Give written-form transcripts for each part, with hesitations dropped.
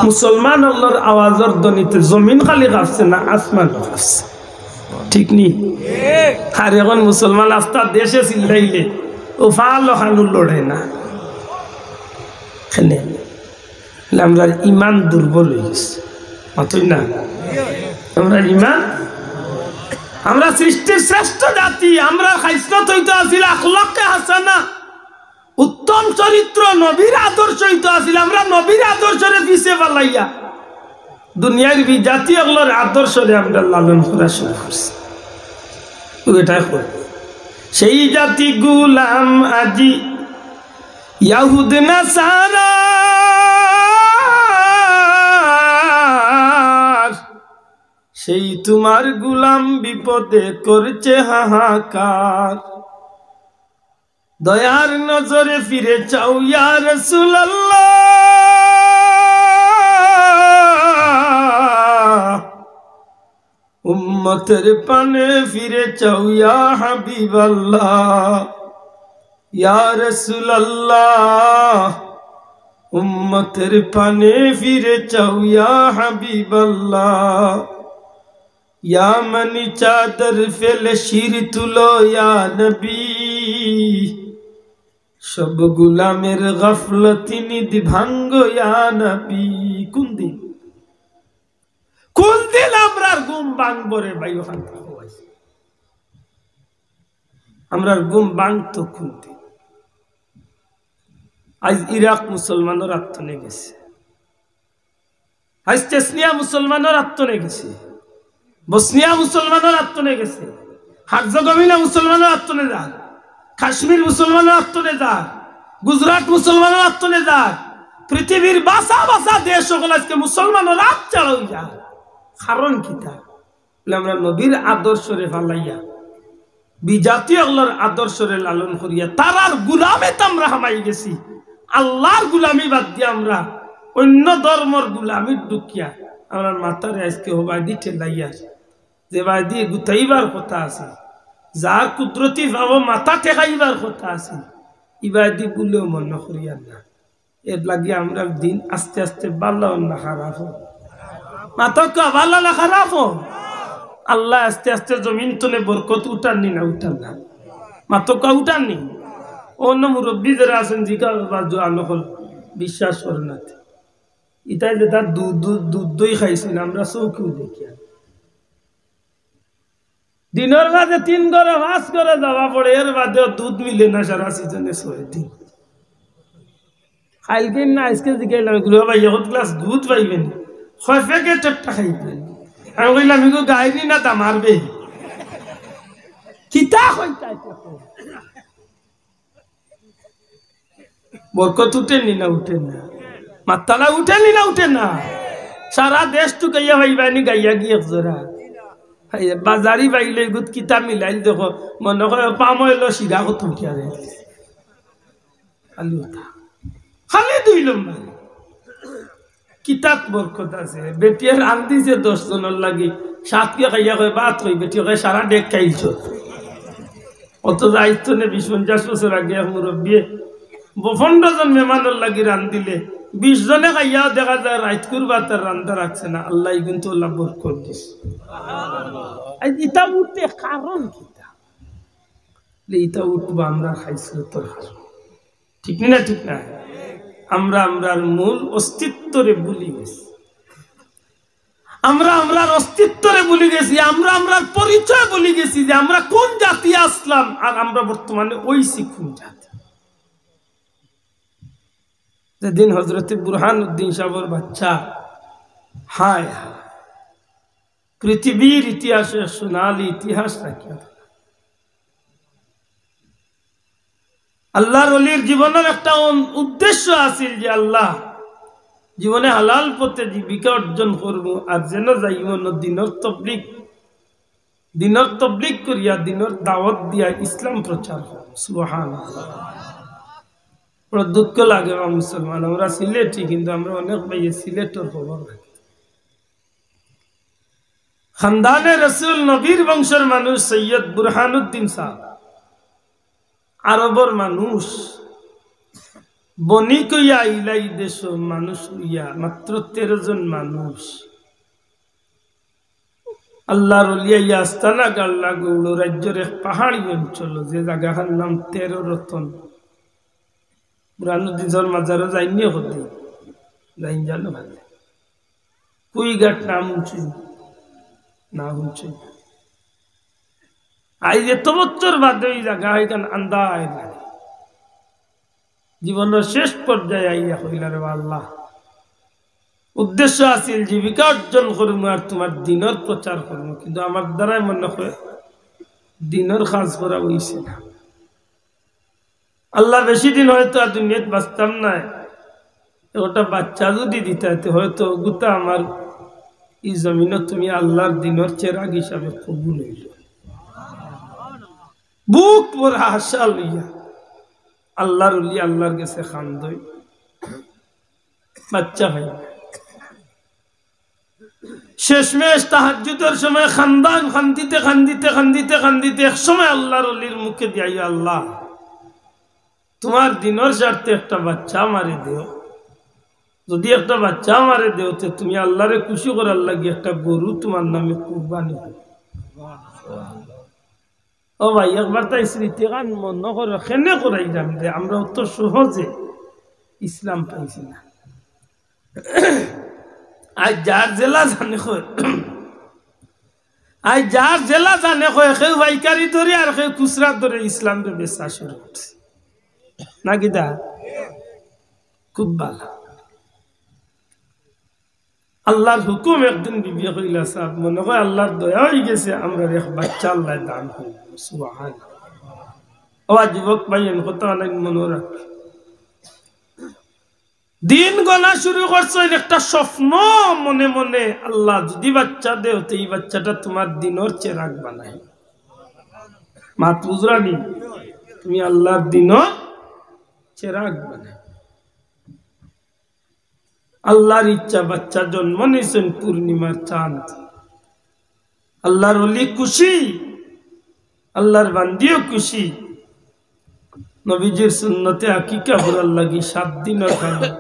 মুসলমান আল্লাহর আওয়াজের ধ্বনিতে জমিন খালি কাঁপছে না, আসমান কাঁপছে। ঠিক নি? আর এখন মুসলমান আস্তা দেশে চিল্লাইলে ও ফালো খানুর লড়ে না। আমরা ইমান দুর্বল হয়ে গেছে, অতই না আমরা ইমান। আমরা সৃষ্টির শ্রেষ্ঠ জাতি, আমরা খাইসলত হইতে আসিল আখলাকে হাসানা, উত্তম চরিত্র নবীর আদর্শ হইতে আসিল। আমরা নবীর আদর্শরে পিছে পালাইয়া দুনিয়ার জাতি ওগুলোর আদর্শরে আমরা লালন করা শুরু করছি। এটা সেই জাতি গুলাম আজি ইয়াহুদ নাসারা, সেই তোমার গুলাম বিপদে করছে হাহাকার। দয়ার নজরে ফিরে চাও ইয়া রাসূলুল্লাহ, উম্মতের পানে ফিরে চাও ইয়া হাবিবাল্লাহ। ইয়া রাসূলুল্লাহ, উম্মতের পানে ফিরে চাও ইয়া হাবিবাল্লাহ। ইয়া মানি চাদর ফেলে শির তুলো ইয়া নবী, সব গুলামের গাফলতি নিধি ভাঙ্গো ইয়া নবী। কোন দিন আমরার ঘুম ভাঙবো রে ভাই? ওখান থেকে আমরার ঘুম ভাঙতো কোন দিন? আজ ইরাক মুসলমানের আত্মনে গেছে, আজ চেচনিয়া মুসলমানের আত্মনে গেছে, বসনিয়া মুসলমানের আত্মনে গেছে, হার্জগোভিনা মুসলমানের আত্মনে যাক, কাশ্মীর মুসলমানের আত্মনে যাক, গুজরাট মুসলমানের আত্মনে যাক, পৃথিবীর বাসা বাসা দেশ সকল আজকে মুসলমানের রাত চালাই যায়। কারণ কি? তা আমরা নবীর আদর্শরে ফালাইয়া বিজাতীয় আদর্শরে লালন করিয়া তারার গুলামে তো আমরা হামাই গেছি। আল্লাহর গুলামি বাদ দিয়ে আমরা অন্য ধর্মর গুলামির ঢুকিয়া আমরা মাথারে আজকে হবাই দি ঠেলাইয়া যে বাই দিয়ে গুতাইবার কথা আছে, যার কুদরতি ভাব মাথা ঠেকাইবার কথা আছে, ইবাই দি বলেও মনে করিয়া না। এর লাগিয়ে আমরা দিন আস্তে আস্তে ভালো না খারাপ হোক, মাথা ভালো না খারাপ হোক। আল্লাহ আস্তে আস্তে জমিন তলে বরকত উঠাননি না, উঠান না মাথা উঠাননি। অন্য মুরব্বী যারা আছেন জিকা নকল বিশ্বাস করে না, ইটাই যে তার দুধ দই খাইছি না আমরা চৌকিও দেখি। দিনের বাদে 3 ঘরে 5 ঘরে যাওয়া পড়ে, এর বাদেও দুধ মিলে না সারা সিজনে 6 দিন। খাইলকে না আজকে জিগাইলাম গুলো ভাই এক গ্লাস দুধ পাইবেন, 6 প্যাকেট একটা খাইবেন। আমি কইলাম ইগো গাইনি না তা মারবে কিতা কইতা বরকত উঠেনি না? উঠেন না। মাতালা উঠেনি না? উঠে না। সারা দেশ তো গাইয়া ভাইবানি গাইয়া গিয়ে জোরা বাজারি বাইলে গুত কিতা মিলাই দেখো মনে করে পাম এলো সিধা কত উঠিয়ারে খালি ওটা খালি 2 লম্বা কিতাব বরকত আছে। বেটিয়ে রান্ধিছে 10 জনের লাগি, 7 কে খাইয়া কয় বাত কই বেটিয়ে কয় সারা ডেক খাইছ। অত যাইতো না 20-50 বছর আগে মুরব্বী 15 জন মেহমানের লাগি রান্ধিলে 20 জনে খাইয়াও দেখা যায় রাইত কুরবাতের রান্ধা রাখছে না। আল্লাহ কিন্তু আল্লাহ বরকত দিছে। ইটা উঠতে কারণ কিতা? ইটা উঠবো আমরা খাইছি তোর, ঠিক না? ঠিক না? আমরা আমরার মূল অস্তিত্বরে ভুলি গেছি, আমরা আমরার অস্তিত্বরে ভুলি গেছি, আমরা আমরার পরিচয় ভুলি গেছি যে আমরা কোন জাতি আসলাম আর আমরা বর্তমানে ওইছি কোন জাতি। যেদিন হযরত বুরহানুদ্দিন সাহেবের বাচ্চা হায় পৃথিবীর ইতিহাসে সোনালী ইতিহাস রাখিয়া আল্লাহর ওলির জীবনের একটা উদ্দেশ্য আছিল যে আল্লাহ জীবনে হালাল পথে জীবিকা অর্জন করব আর যেন যাইব দিনের তবলিগ করিয়া দিনের দাওয়াত দিয়া ইসলাম প্রচার করব। সুবহানাল্লাহ। বড় দুঃখ লাগে মুসলমান, আমরা সিলেটি কিন্তু আমরা অনেক ভাইয়ে সিলেটের খবর রাখি। খানদানে রসুল নবীর বংশের মানুষ সৈয়দ বুরহানুদ্দিন সাহেব, আরবের মানুষ, বনি কইয়া ইলাই দেশ মানুষ হইয়া মাত্র 13 জন মানুষ আল্লাহর ওলিয়া আস্তানা গাল্লা গৌড় রাজ্যের এক পাহাড়ি অঞ্চল যে জায়গাটার নাম 13 রতন বুরানুদ্দিন মাজারও যাইনি হতে যাইন জানো ভালো কুইঘাট নাম শুনছি না শুনছি আজ এত বছর বাদে ওই জায়গা এখানে আন্দায় লাগে জীবনের শেষ পর্যায়ে আইয়া কইলা রে আল্লাহ উদ্দেশ্য আছিল জীবিকা অর্জন করবো আর তোমার দিনের প্রচার করবো কিন্তু আমার দ্বারাই মনে হয় দিনের কাজ করা হইছে না আল্লাহ বেশি দিন হয়তো আর দুনিয়াত বাঁচতাম না ওটা বাচ্চা যদি দিতে হয়তো গুতা আমার এই জমিনে তুমি আল্লাহর দিনের চেরাগ হিসাবে কবুল হইল বুক ভরা আশা লইয়া আল্লাহর উলিয়া আল্লাহর কাছে খান্দই বাচ্চা হয় শেষমেশ তাহাজ্জুদের সময় খান্দান খান্দিতে খান্দিতে খান্দিতে খান্দিতে এক সময় আল্লাহর ওলির মুখে দিয়া আল্লাহ তোমার দিনের স্বার্থে একটা বাচ্চা মারে দেও যদি একটা বাচ্চা মারে দেও তো তুমি আল্লাহরে খুশি করার লাগে একটা গরু তোমার নামে কুরবানি ও ভাই একবার তাই স্মৃতি গান মনে করে কেনে করাই যাম যে আমরা অত সহজে ইসলাম পাইছি না আজ যার জেলা জানে আজ যার জেলা জানে কেউ পাইকারি ধরে আর কেউ খুচরা ধরে ইসলাম বেচা শুরু করছে নাকি দা খুব ভালো আল্লাহর হুকুম একদিন বিবিয়া কইলা সাহেব মনে হয় আল্লাহর দয়া হয়ে গেছে আমরা এক বাচ্চা আল্লাহ দান করি সুবহানাল্লাহ ও যুবক ভাইয়ের কথা অনেক মনে রাখ দিন গণা শুরু করছো একটা স্বপ্ন মনে মনে আল্লাহ যদি বাচ্চা দেও তো এই বাচ্চাটা তোমার দিনের চেরাগ বানাই মাত বুঝরানি তুমি আল্লাহর দিনের চেরাগ বানাই আল্লাহর ইচ্ছা বাচ্চা জন্ম নিয়েছেন পূর্ণিমার চাঁদ আল্লাহর ওলি খুশি আল্লাহর বান্দিও খুশি নবীজির সুন্নতে আকিকা করার লাগি 7 দিনের কারণে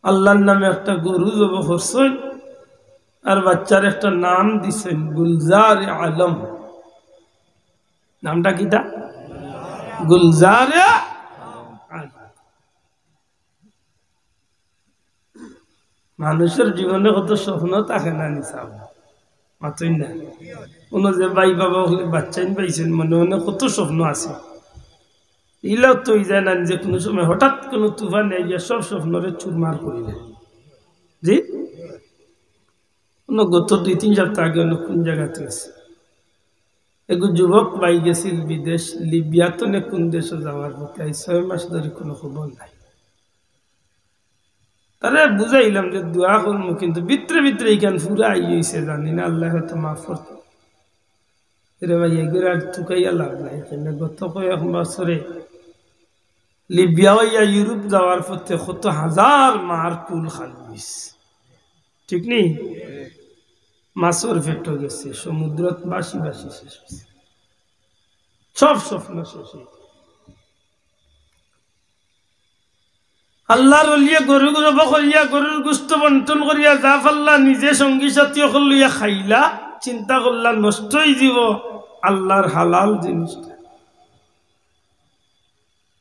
আল্লাহর নামে একটা গরু জবাই করছেন আর বাচ্চার একটা নাম দিছেন গুলজার আলম নামটা কি তা গুলজার মানুষের জীবনে কত স্বপ্ন থাকে না নিসাব মাতই না কোনো যে ভাই বাবা বাচ্চাই পাইছেন মনে মনে কত স্বপ্ন আছে ইলাও তো যায় না যে কোনো সময় হঠাৎ কোনো তুফান গিয়ে সব স্বপ্নরে চুরমার করিলে জি গত 2-3 সপ্তাহ আগে কোন জায়গাতে আছে এগো যুবক পাই গেছিল বিদেশ লিবিয়াতে না কোন দেশে যাওয়ার পথে 6 মাস ধরে কোনো খবর নাই তারে বুঝাইলাম যে দোয়া করবো কিন্তু ভিতরে ভিতরে এইখান পুরা আইছে জানি না আল্লাহ হয়তো মাফ করতে রে ভাই এগুলো আর চুকাইয়া লাভ নাই এখানে গত কয়েক বছরে লিবিয়া হইয়া ইউরোপ যাওয়ার পথে কত হাজার মার কুল খালি হয়েছে ঠিক নেই মাছর ফেটো গেছে সমুদ্রত বাসি বাসি শেষ হয়েছে সব স্বপ্ন শেষ হয়েছে আল্লাহর ওলিয়া গরু গরব করিয়া গরুর গোস্ত বন্টন করিয়া যা ফাল্লা নিজে সঙ্গী সাথী লইয়া খাইলা চিন্তা করলা নষ্ট হয়ে যাব আল্লাহর হালাল জিনিসটা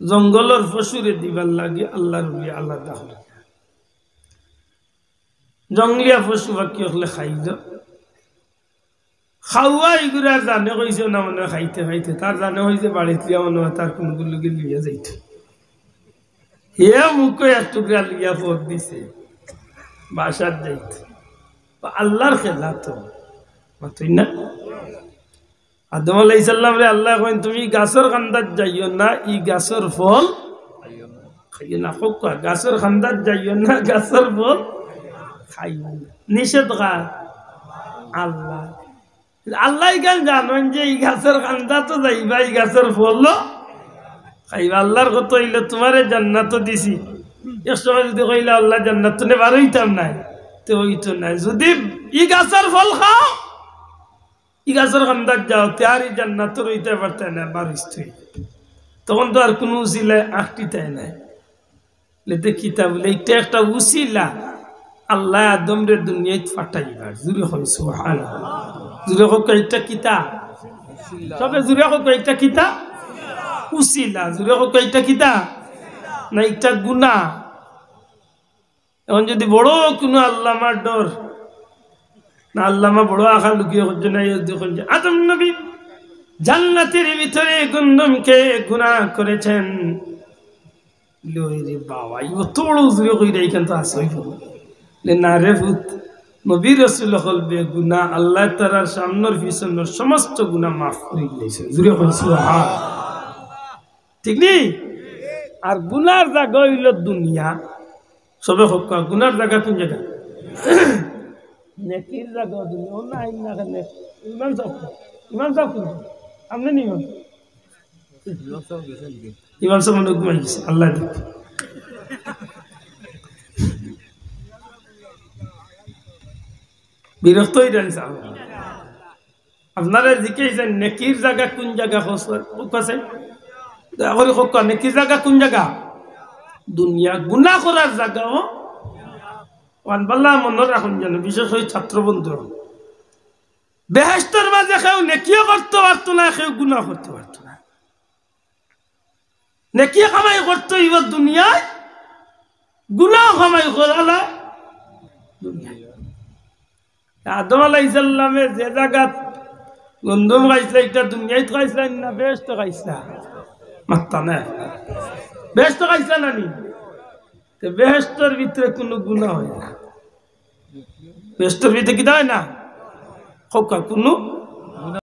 জঙ্গলের পশুরে দিবার লাগে আল্লাহর ওলিয়া আলাদা হল জঙ্গলিয়া পশু বাকি হলে খাইল খাওয়া এগুলা জানে কইছে না মনে খাইতে খাইতে তার জানে হয়েছে বাড়িতে মনে হয় তার কোনগুলোকে লিয়া যাইত হে মুখে এক টুকরা লিয়া পথ দিছে বাসার যাইত আল্লাহর খেলা তো মাতই না আদম আলাইহিস সালাম রে আল্লাহ কইন তুমি গাছের খান্দাত যাইও না ই গাছের ফল খাইও না কোকা গাছের খান্দাত যাইও না গাছের ফল খাইও না নিষেধ কর আল্লাহ আল্লাহ গান জানেন যে এই গাছের খান্দাত তো যাইবা এই গাছের ফল খাইবা আল্লাহর কত হইলে তোমারে জান্নাত দিছি এক সময় যদি কইলা আল্লাহ জান্নাত নে বার হইতাম নাই তো হইতো না যদি ই গাছের ফল খাও ই গাছের খান্দাত যাও তারই জান্নাত রইতে পারতে না বার হইতে তখন তো আর কোনো উচিলায় আটটি তাই নাই লেতে কিতাব বলে এটা একটা উসিলা আল্লাহ আদমরে দুনিয়ায় পাঠাইবার জুড়ে হয় সুবহানাল্লাহ জুড়ে হোক এটা কিতা সবে জুড়ে হোক এটা কিতা উসিলা জুড়ে হোক এটা কিতা না এটা গুনাহ এখন যদি বড় কোনো আল্লামার ডর না আল্লামা বড় আশা লুকিয়ে করছে না দেখুন যে আদম নবী জান্নাতের ভিতরে গন্ধমকে গুনাহ করেছেন লইরে বাবা এত বড় জুড়ে কইরা এখান তো আসই না রে ভূত নবী রাসূল হলবে গুনাহ আল্লাহ তাআলার সামনের পিছনের সমস্ত গুনাহ মাফ করে দিয়েছেন জুড়ে কই সুবহান ঠিক নি আর গুনার জায়গা হইল দুনিয়া সবে হোক গুনার জায়গা কোন জায়গা নেকির জায়গা দুনিয়া ও না আইন না কেন ইমাম সাহেব আপনি নি ইমাম সাহেব মনে ঘুমাই গেছে আল্লাহ দেখ বিরক্ত হয়ে যান আপনারা জিজ্ঞেস নেকির জায়গা কোন জায়গা আছে নেকির জায়গা কোন জায়গা দুনিয়া গুনাহ করার জায়গা ওয়ানবাল্লাহ মনে রাখুন যেন বিশেষ করে ছাত্র বন্ধু বেহেশতের মাঝে কেউ নেকিও করতে পারতো না কেউ গুনাহ করতে পারতো না নেকি কামাই করতো এবার দুনিয়ায় গুনাহ কামাই করালা দুনিয়ায় আদম আলাইহিস সালামে যে জায়গা গন্ধম খাইছিল এটা দুনিয়ায় খাইছিলেন না বেহেশতে খাইছিলা মাত্তা না বেহেশতে খাইছিলা না নি বেহেশতের ভিতরে কোনো গুনাহ হয় না বেহেশতের ভিতরে কি হয় না হোকা কোনো